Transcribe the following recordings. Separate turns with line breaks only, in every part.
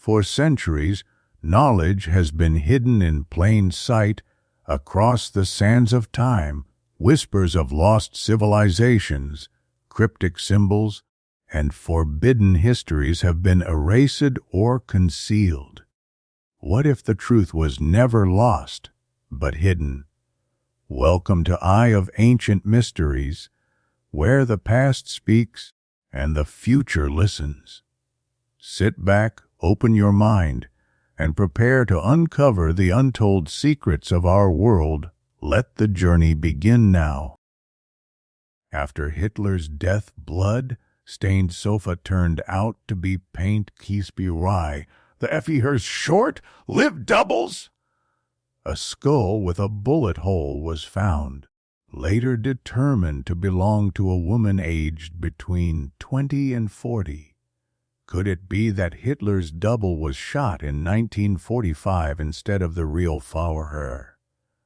For centuries, knowledge has been hidden in plain sight across the sands of time. Whispers of lost civilizations, cryptic symbols, and forbidden histories have been erased or concealed. What if the truth was never lost, but hidden? Welcome to Eye of Ancient Mysteries, where the past speaks and the future listens. Sit back, open your mind, and prepare to uncover the untold secrets of our world. Let the journey begin now. After Hitler's death, blood-stained sofa turned out to be paint Kiesby. The Effie Hers short lived doubles. A skull with a bullet hole was found, later determined to belong to a woman aged between 20 and 40. Could it be that Hitler's double was shot in 1945 instead of the real Führer?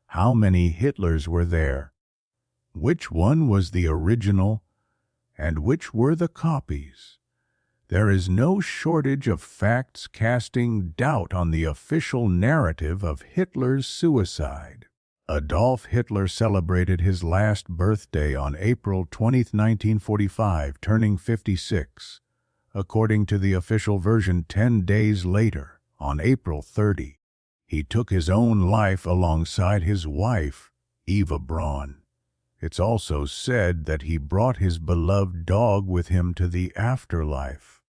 How many Hitlers were there? Which one was the original, and which were the copies? There is no shortage of facts casting doubt on the official narrative of Hitler's suicide. Adolf Hitler celebrated his last birthday on April 20, 1945, turning 56. According to the official version, 10 days later, on April 30, he took his own life alongside his wife, Eva Braun. It's also said that he brought his beloved dog with him to the afterlife.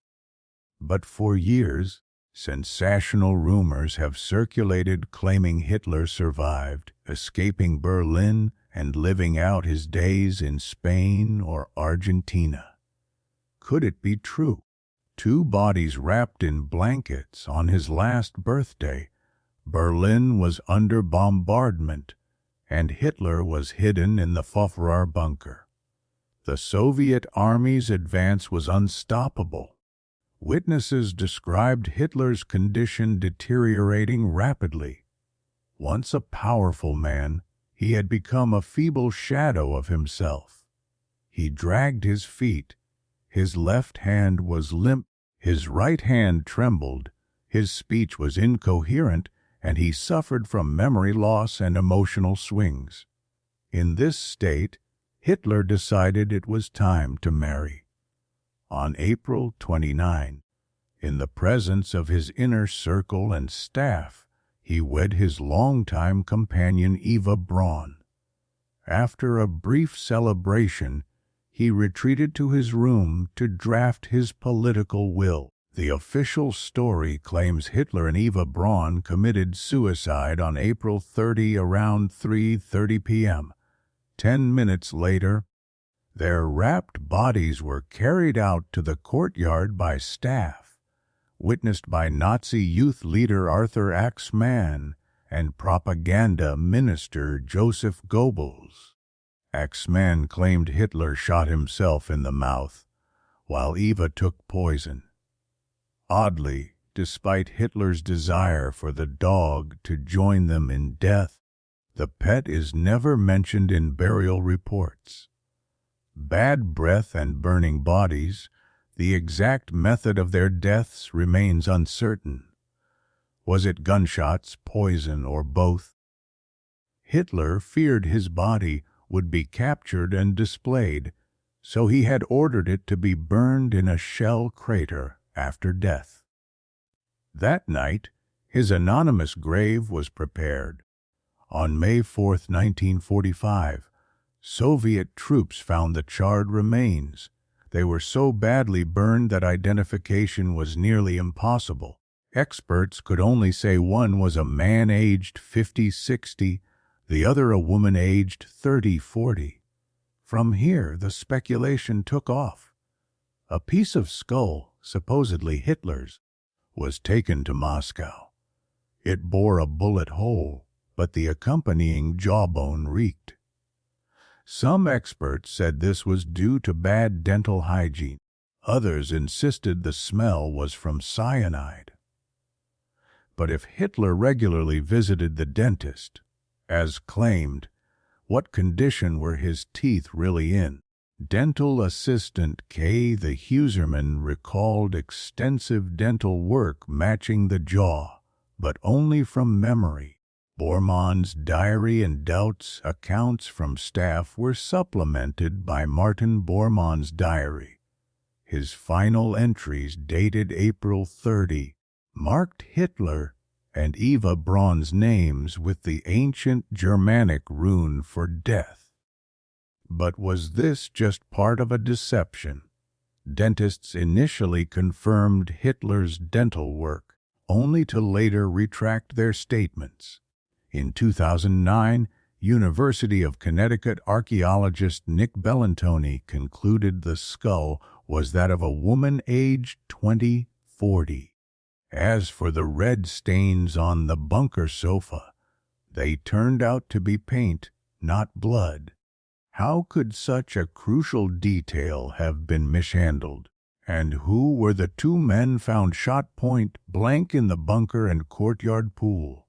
But for years, sensational rumors have circulated claiming Hitler survived, escaping Berlin and living out his days in Spain or Argentina. Could it be true? 2 bodies wrapped in blankets on his last birthday. Berlin was under bombardment, and Hitler was hidden in the Führer bunker. The Soviet army's advance was unstoppable. Witnesses described Hitler's condition deteriorating rapidly. Once a powerful man, he had become a feeble shadow of himself. He dragged his feet. His left hand was limp, his right hand trembled, his speech was incoherent, and he suffered from memory loss and emotional swings. In this state, Hitler decided it was time to marry. On April 29, in the presence of his inner circle and staff, he wed his longtime companion Eva Braun. After a brief celebration, he retreated to his room to draft his political will. The official story claims Hitler and Eva Braun committed suicide on April 30 around 3:30 p.m. 10 minutes later, their wrapped bodies were carried out to the courtyard by staff, witnessed by Nazi youth leader Arthur Axmann and propaganda minister Joseph Goebbels. Axmann claimed Hitler shot himself in the mouth, while Eva took poison. Oddly, despite Hitler's desire for the dog to join them in death, the pet is never mentioned in burial reports. Bad breath and burning bodies, the exact method of their deaths remains uncertain. Was it gunshots, poison, or both? Hitler feared his body would be captured and displayed, so he had ordered it to be burned in a shell crater after death. That night, his anonymous grave was prepared. On May 4, 1945, Soviet troops found the charred remains. They were so badly burned that identification was nearly impossible. Experts could only say one was a man aged 50-60, the other a woman aged 30-40. From here, the speculation took off. A piece of skull, supposedly Hitler's, was taken to Moscow. It bore a bullet hole, but the accompanying jawbone reeked. Some experts said this was due to bad dental hygiene. Others insisted the smell was from cyanide. But if Hitler regularly visited the dentist, as claimed, what condition were his teeth really in? Dental assistant K. the Huserman recalled extensive dental work matching the jaw, but only from memory. Bormann's diary and Doubt's accounts from staff were supplemented by Martin Bormann's diary. His final entries, dated April 30, marked Hitler and Eva Braun's names with the ancient Germanic rune for death. But was this just part of a deception? Dentists initially confirmed Hitler's dental work, only to later retract their statements. In 2009, University of Connecticut archaeologist Nick Bellantoni concluded the skull was that of a woman aged 20-40. As for the red stains on the bunker sofa, they turned out to be paint, not blood. How could such a crucial detail have been mishandled? And who were the two men found shot point blank in the bunker and courtyard pool?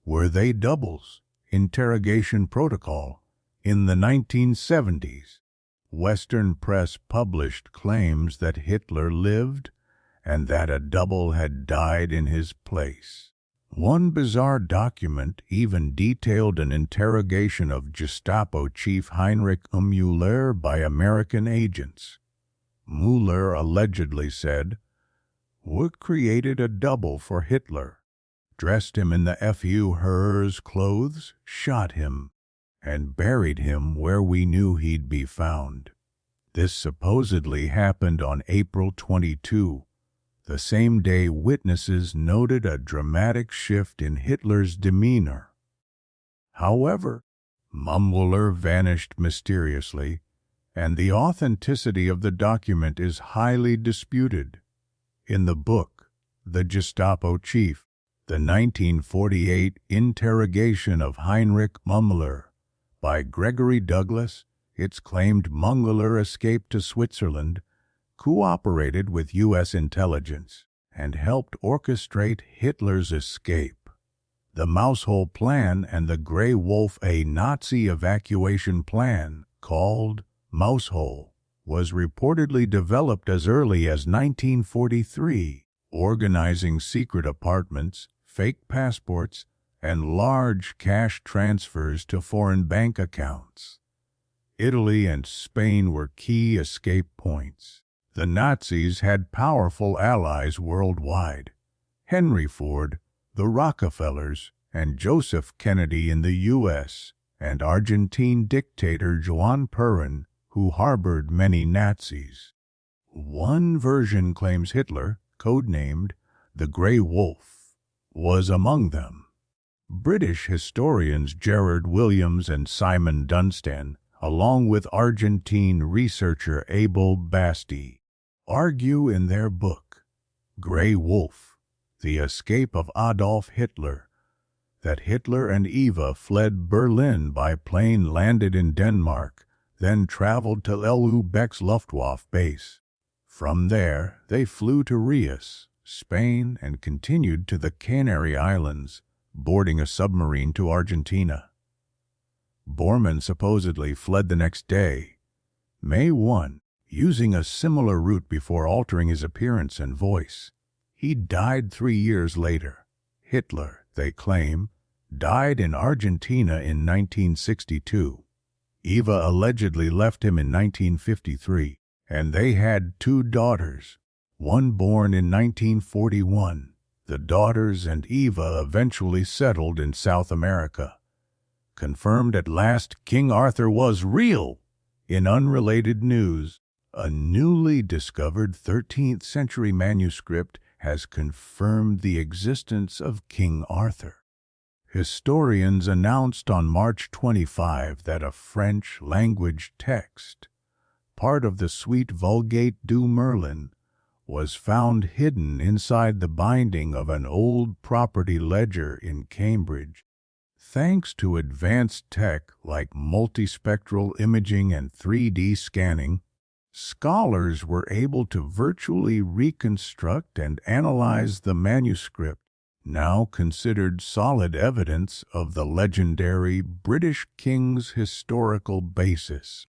Were they doubles? Interrogation protocol. In the 1970s, Western press published claims that Hitler lived and that a double had died in his place. One bizarre document even detailed an interrogation of Gestapo chief Heinrich Müller by American agents. Müller allegedly said, "We created a double for Hitler, dressed him in the Führer's clothes, shot him, and buried him where we knew he'd be found." This supposedly happened on April 22, the same day witnesses noted a dramatic shift in Hitler's demeanor. However, Müller vanished mysteriously, and the authenticity of the document is highly disputed. In the book, The Gestapo Chief, the 1948 Interrogation of Heinrich Müller, by Gregory Douglas, it's claimed Müller escaped to Switzerland, cooperated with U.S. intelligence, and helped orchestrate Hitler's escape. The Mousehole Plan and the Grey Wolf, a Nazi evacuation plan called Mousehole, was reportedly developed as early as 1943, organizing secret apartments, fake passports, and large cash transfers to foreign bank accounts. Italy and Spain were key escape points. The Nazis had powerful allies worldwide: Henry Ford, the Rockefellers, and Joseph Kennedy in the U.S., and Argentine dictator Juan Perón, who harbored many Nazis. One version claims Hitler, codenamed the Grey Wolf, was among them. British historians Gerard Williams and Simon Dunstan, along with Argentine researcher Abel Basti, argue in their book, Grey Wolf, The Escape of Adolf Hitler, that Hitler and Eva fled Berlin by plane landed in Denmark, then traveled to Lübeck's Luftwaffe base. From there, they flew to Reus, Spain, and continued to the Canary Islands, boarding a submarine to Argentina. Bormann supposedly fled the next day, May 1, using a similar route before altering his appearance and voice. He died 3 years later. Hitler, they claim, died in Argentina in 1962. Eva allegedly left him in 1953, and they had 2 daughters, one born in 1941. The daughters and Eva eventually settled in South America. Confirmed at last, King Arthur was real. In unrelated news, a newly discovered 13th century manuscript has confirmed the existence of King Arthur. Historians announced on March 25 that a French-language text, part of the Suite Vulgate du Merlin, was found hidden inside the binding of an old property ledger in Cambridge. Thanks to advanced tech like multispectral imaging and 3D scanning, scholars were able to virtually reconstruct and analyze the manuscript, now considered solid evidence of the legendary British king's historical basis.